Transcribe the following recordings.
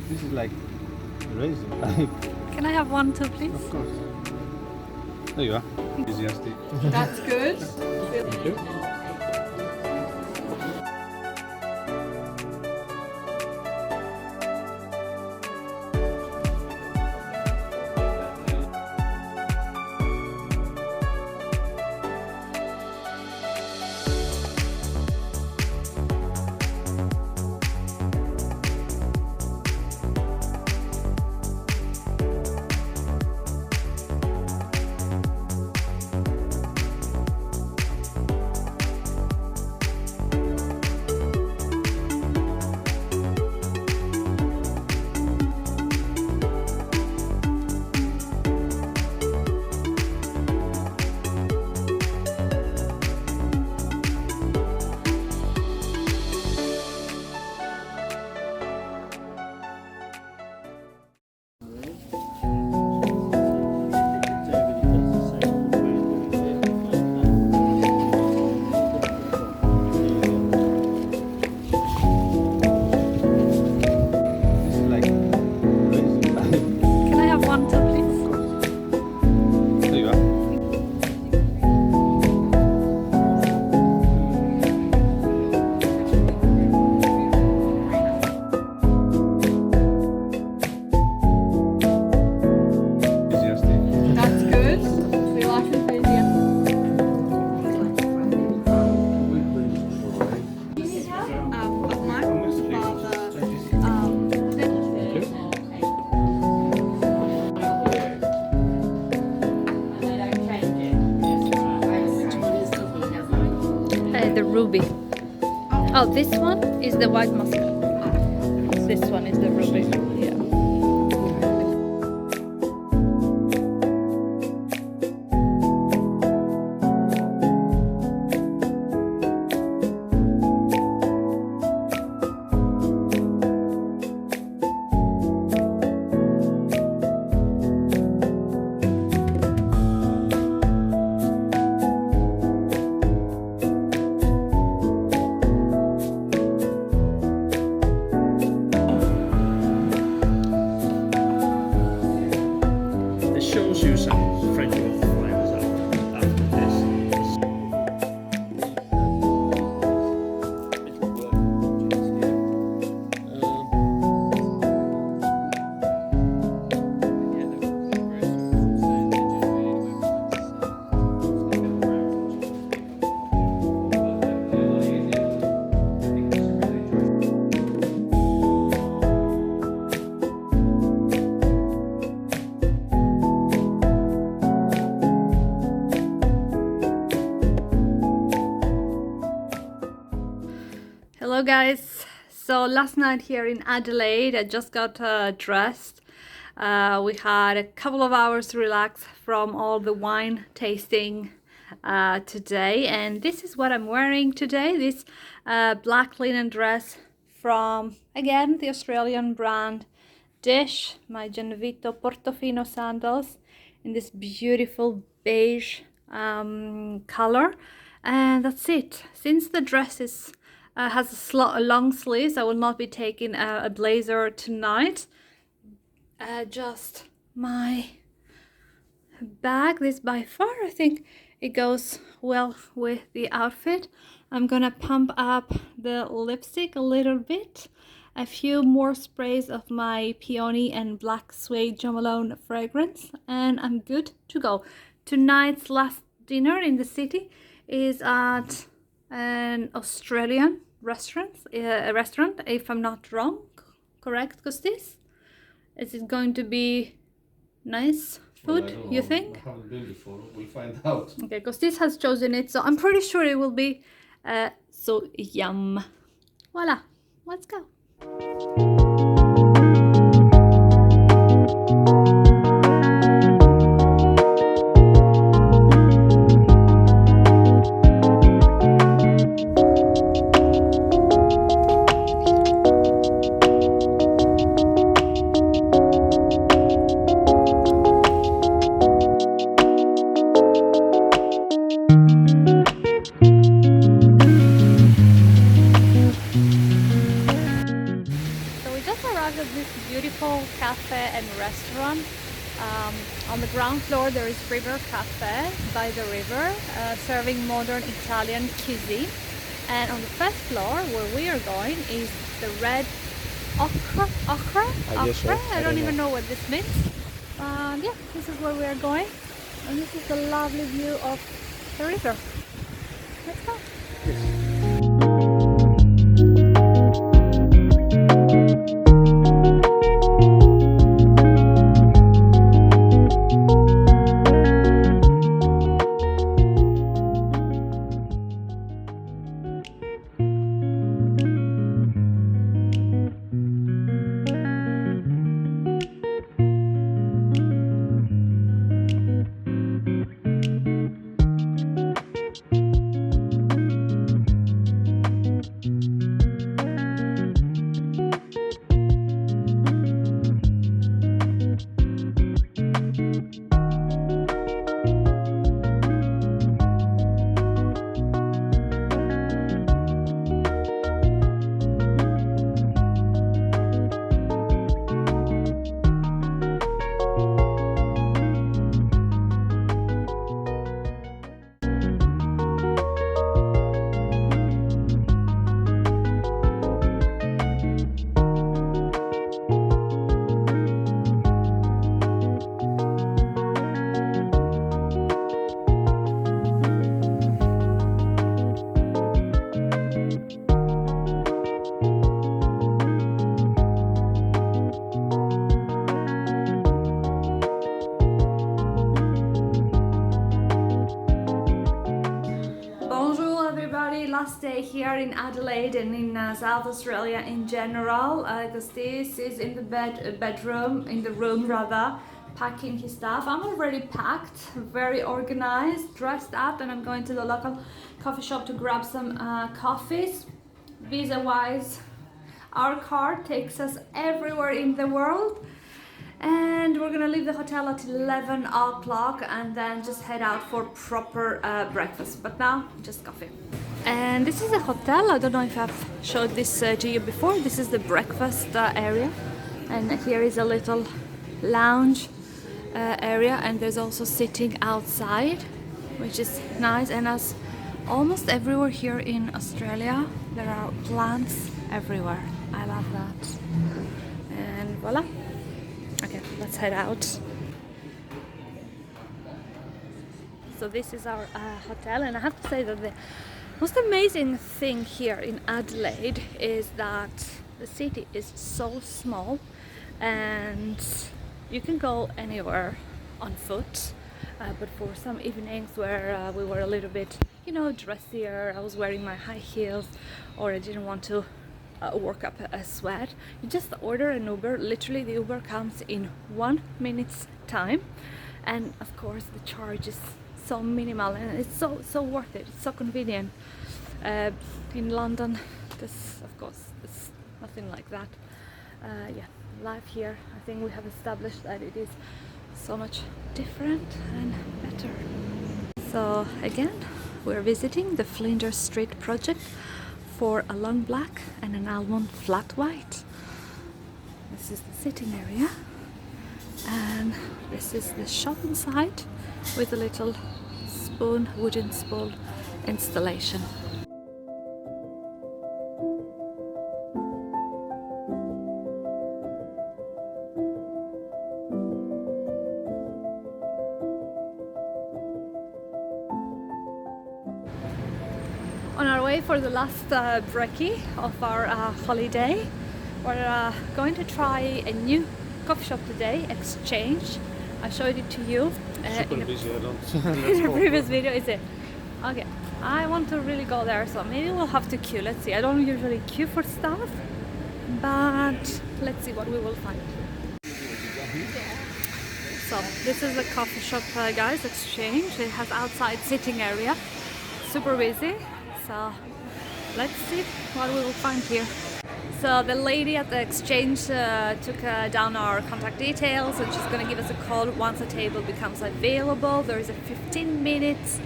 This is like raisin. Can I have one too, please? Of course. There you are. Enthusiastic. That's good. Thank you. This is like raisin. Can I have one too, please? There you are. Enthusiastic. That's good. So you like enthusiasm? Of my father. The ruby. Oh, this one is the white muscat. This one is the ruby. Yeah. This shows you some French water flowers after this. Hello guys. So last night here in Adelaide, I just got dressed. We had a couple of hours to relax from all the wine tasting today, and this is what I'm wearing today. This black linen dress from, again, the Australian brand Dish. My Genovito Portofino sandals in this beautiful beige color, and that's it. Since the dress is has a long sleeves, I will not be taking a blazer tonight. Just my bag. This by far, I think it goes well with the outfit. I'm gonna pump up the lipstick a little bit, a few more sprays of my peony and black suede Jo Malone fragrance, and I'm good to go. Tonight's last dinner in the city is at an Australian restaurant, if I'm not wrong. Correct, Costis? Is it going to be nice food, you think? I haven't been before. We'll find out. Okay, Costis has chosen it, so I'm pretty sure it will be so yum. Voila, let's go. beautiful cafe and restaurant. On the ground floor there is River Cafe by the river, serving modern Italian cuisine. And on the first floor where we are going is the red ochre? I guess so. I don't even know what this means. Yeah, this is where we are going. And this is the lovely view of the river. Let's go. Last day here in Adelaide and in South Australia in general, because this is in the bedroom, in the room rather, packing his stuff. I'm already packed, very organized, dressed up, and I'm going to the local coffee shop to grab some coffees. Visa wise, our car takes us everywhere in the world. And we're gonna leave the hotel at 11 o'clock and then just head out for proper breakfast. But now, just coffee. And this is a hotel. I don't know if I've showed this to you before. This is the breakfast area. And here is a little lounge area. And there's also sitting outside, which is nice. And as almost everywhere here in Australia, there are plants everywhere. I love that. And voila. Okay, let's head out. So this is our hotel, and I have to say that the most amazing thing here in Adelaide is that the city is so small and you can go anywhere on foot, but for some evenings where we were a little bit, you know, dressier, I was wearing my high heels, or I didn't want to work up a sweat, you just order an Uber. Literally the Uber comes in 1 minute's time, and of course the charge is so minimal and it's so worth it. It's so convenient. In London this of course is nothing like that. Yeah, life here, I think we have established that it is so much different and better. So again, we're visiting the Flinders Street project for a long black and an almond flat white. This is the sitting area, and this is the shop inside with a little spoon, wooden spoon installation. On our way for the last brekkie of our holiday, we're going to try a new coffee shop today, Exchange. I showed it to you in a previous video, is it? Okay, I want to really go there, so maybe we'll have to queue. Let's see, I don't usually queue for stuff, but let's see what we will find. So this is the coffee shop, guys, Exchange. It has outside sitting area, super busy. So let's see what we will find here. So the lady at the Exchange took down our contact details, and she's going to give us a call once a table becomes available. There is a 15 minutes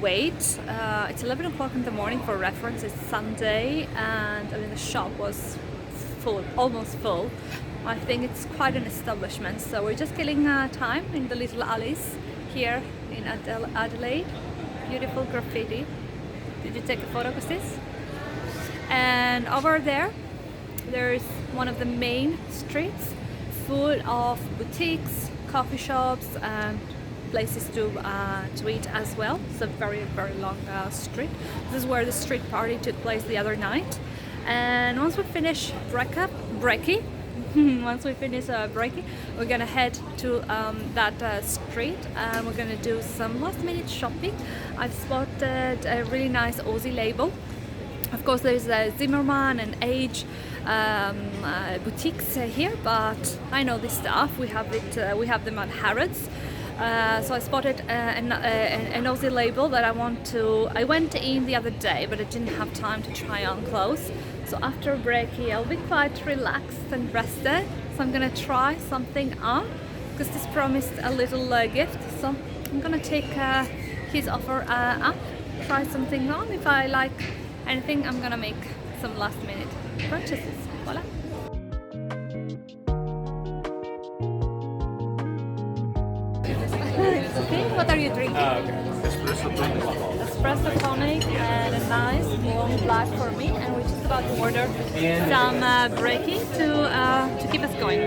wait. It's 11 o'clock in the morning. For reference, it's Sunday, and I mean the shop was full, almost full, I think it's quite an establishment, so we're just killing time in the little alleys here in Adelaide. Beautiful graffiti. Did you take a photo, Costis? And over there is one of the main streets full of boutiques, coffee shops and places to eat as well. It's a very, very long street. This is where the street party took place the other night. And once we finish brekkie, we're gonna head to that street and we're gonna do some last minute shopping. I've spotted a really nice Aussie label. Of course, there's Zimmerman and Age boutiques here, but I know this stuff. We have them at Harrods. So I spotted an Aussie label that I went in the other day, but I didn't have time to try on clothes. So after brekkie, I'll be quite relaxed and rested. So I'm gonna try something on, because this promised a little gift. So I'm gonna take his offer up, try something on. If I like anything, I'm gonna make some last minute purchases. Voila. Okay, what are you drinking? Espresso tonic and a nice long black for me, and we're just about to order some brekkie to keep us going.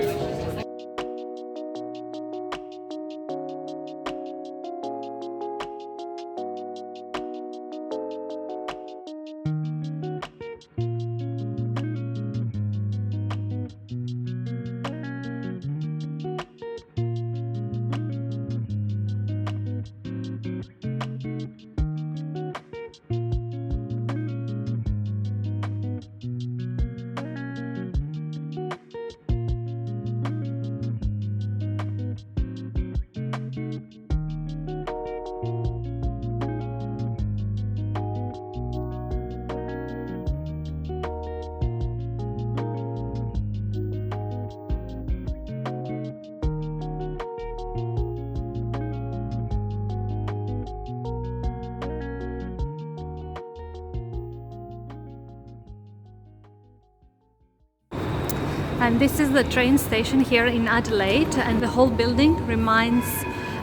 And this is the train station here in Adelaide, and the whole building reminds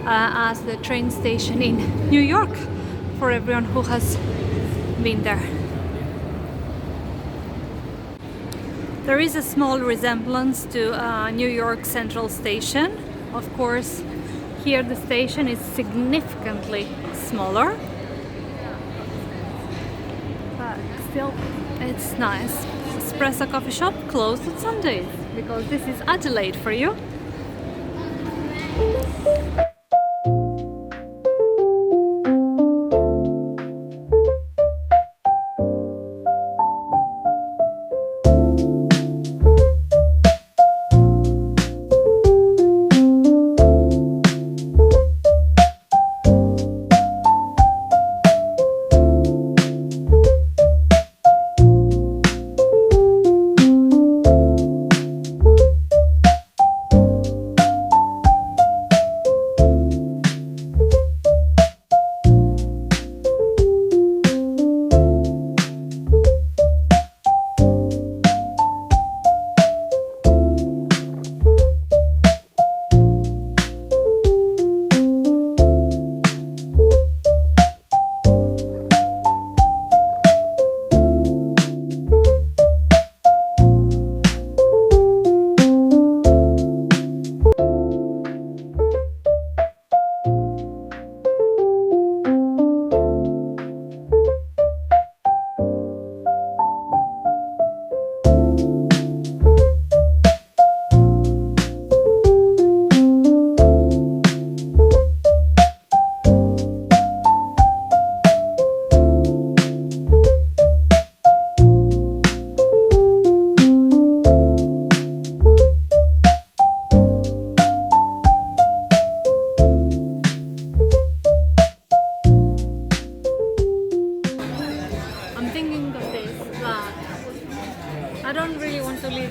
us the train station in New York, for everyone who has been there. There is a small resemblance to New York Central Station. Of course, here the station is significantly smaller, but still it's nice. Espresso coffee shop closed on Sundays, because this is Adelaide for you.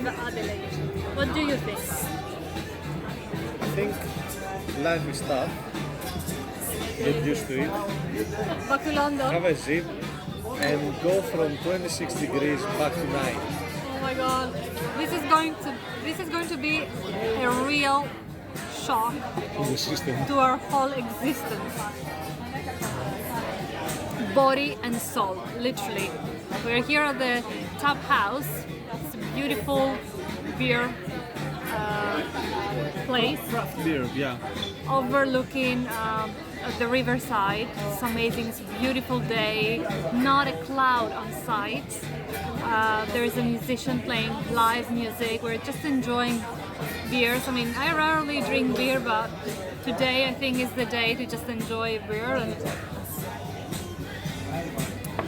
Adelaide. What do you think? I think life is tough. Get used to it. Bakulando. Have a zip and go from 26 degrees back to 9. Oh my god. This is going to This is going to be a real shock In the system. to our whole existence. Body and soul, literally. We're here at the Tap House. It's a beautiful beer place Craft beer, yeah. overlooking the riverside. It's amazing. It's a beautiful day. Not a cloud on sight. There is a musician playing live music. We're just enjoying beers. I mean, I rarely drink beer, but today I think is the day to just enjoy beer and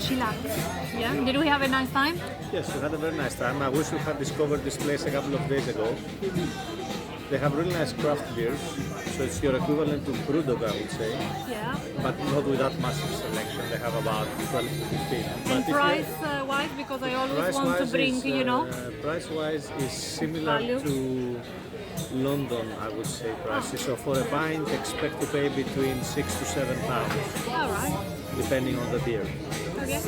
chillax. Yeah. Did we have a nice time? Yes, we had a very nice time. I wish we had discovered this place a couple of days ago. They have really nice craft beers, so it's your equivalent to Brewdog, I would say, Yeah. but not with that massive selection. They have about 12 to 15. And price-wise, because I always want to bring, Price-wise is similar Value. to London, I would say, prices. So for a pint, expect to pay between £6 to £7, All right. depending on the beer. Okay.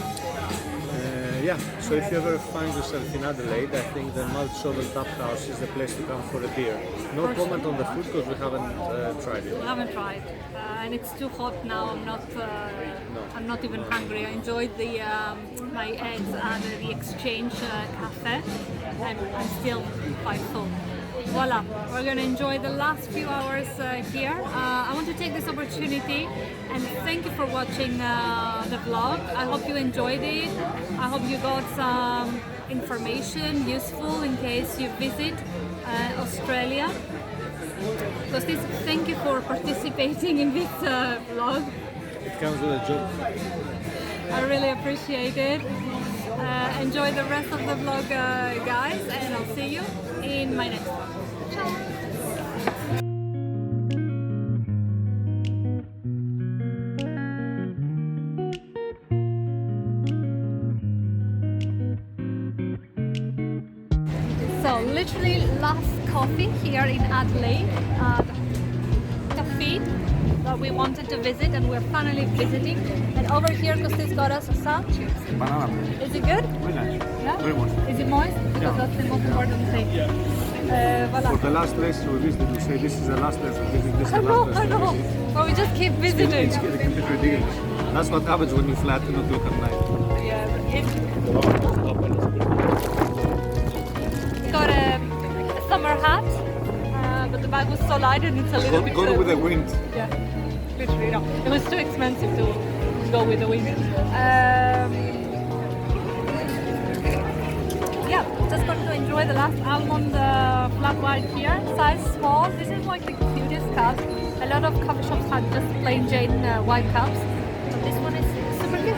Yeah, so if you ever find yourself in Adelaide, I think the Malt Shovel Tap House is the place to come for a beer. No For comment on the food because we haven't tried it. I haven't tried, and it's too hot now. I'm not even hungry. I enjoyed my eggs at the Exchange Cafe, and I'm still quite full. Voila, we're gonna enjoy the last few hours here. I want to take this opportunity and thank you for watching the vlog. I hope you enjoyed it. I hope you got some information useful in case you visit Australia. So thank you for participating in this vlog. It comes with a job. I really appreciate it. Enjoy the rest of the vlog, guys, and I'll see you in my next one. Ciao! So literally last coffee here in Adelaide, cafe that we wanted to visit and we're finally visiting. And over here, Kostis got us some. Banana. Is it good? Very nice. Yeah? Very moist. Is it moist? Because that's the most important thing. Voila. For the last place we visited, we say this is the last place we visit, this is I the know, last I place we know. visit. But we just keep visiting. It's getting a bit ridiculous. That's what happens when you fly to not look at night. Yeah, got a summer hat, but the bag was so light and it's a little bit... Gone with the wind. Yeah, literally, no. It was too expensive to go with the wind. Yeah, just going to enjoy the last almond flat white here. Size small. This is like the cutest cup. A lot of coffee shops had just plain Jane white cups, but this one is super cute.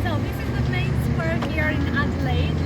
So this is the main square here in Adelaide.